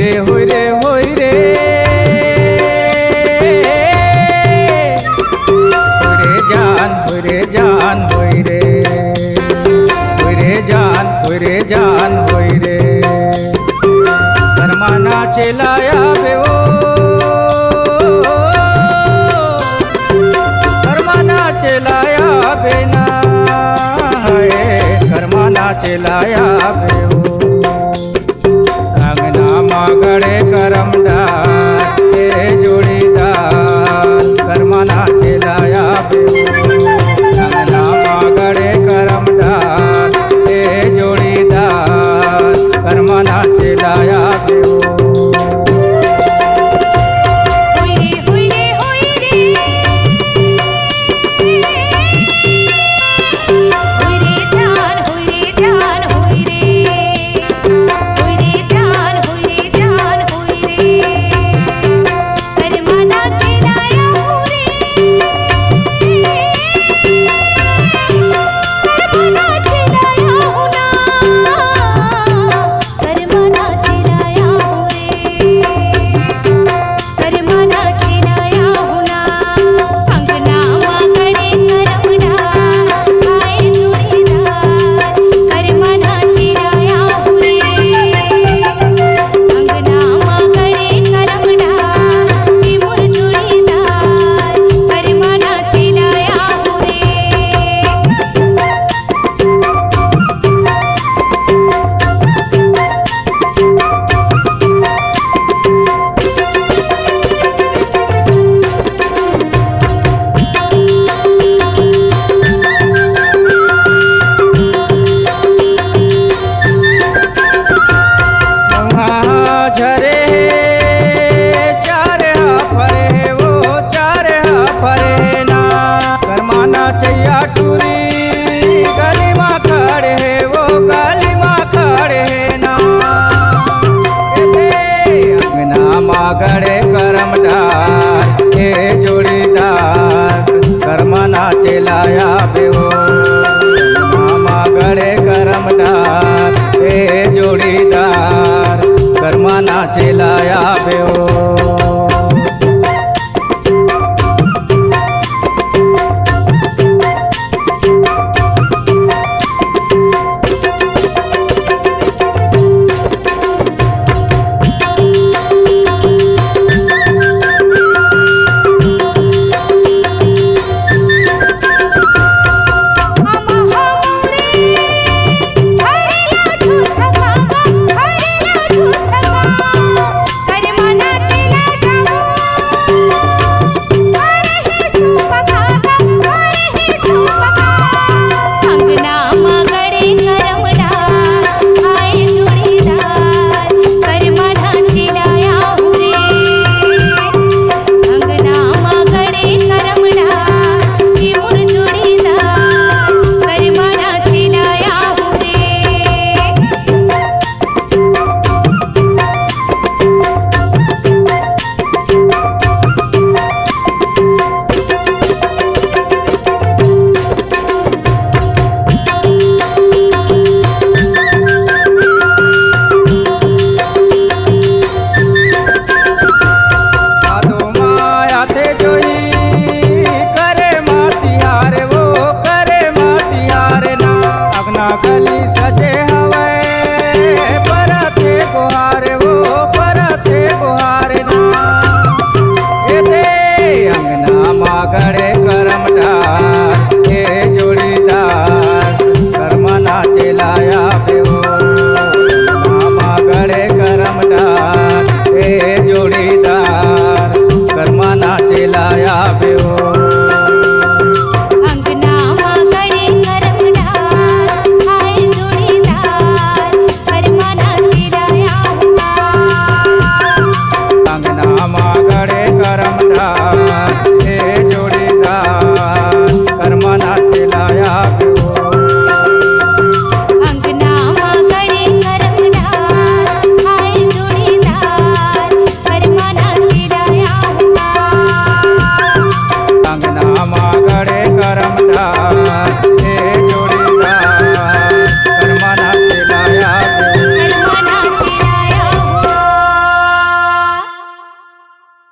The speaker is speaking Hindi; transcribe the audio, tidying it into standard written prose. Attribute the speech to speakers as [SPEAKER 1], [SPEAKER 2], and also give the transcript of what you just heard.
[SPEAKER 1] रे होय रे होय रे होय रे जान होय रे होय रे जान होय रे जान होय रे कर्माना चेलाया बेओ कर्माना चेलाया बेना कर्माना चेलाया बेओ अंगना मागड़े करमदार ए जोड़ीदार कर्माना चेलाया बेओ अंगना मागड़े करमदार ए जोड़ीदार कर्माना चेलाया बेओ चैया टूरी गली माँ खड़े है वो गली माँ खड़े है ना अंगना मागड़े करमदार ए जोड़ीदार कर्मना चेलाया बेओ अंगना मागड़े करमदार ए जोड़ीदार कर्मना चेलाया बेओ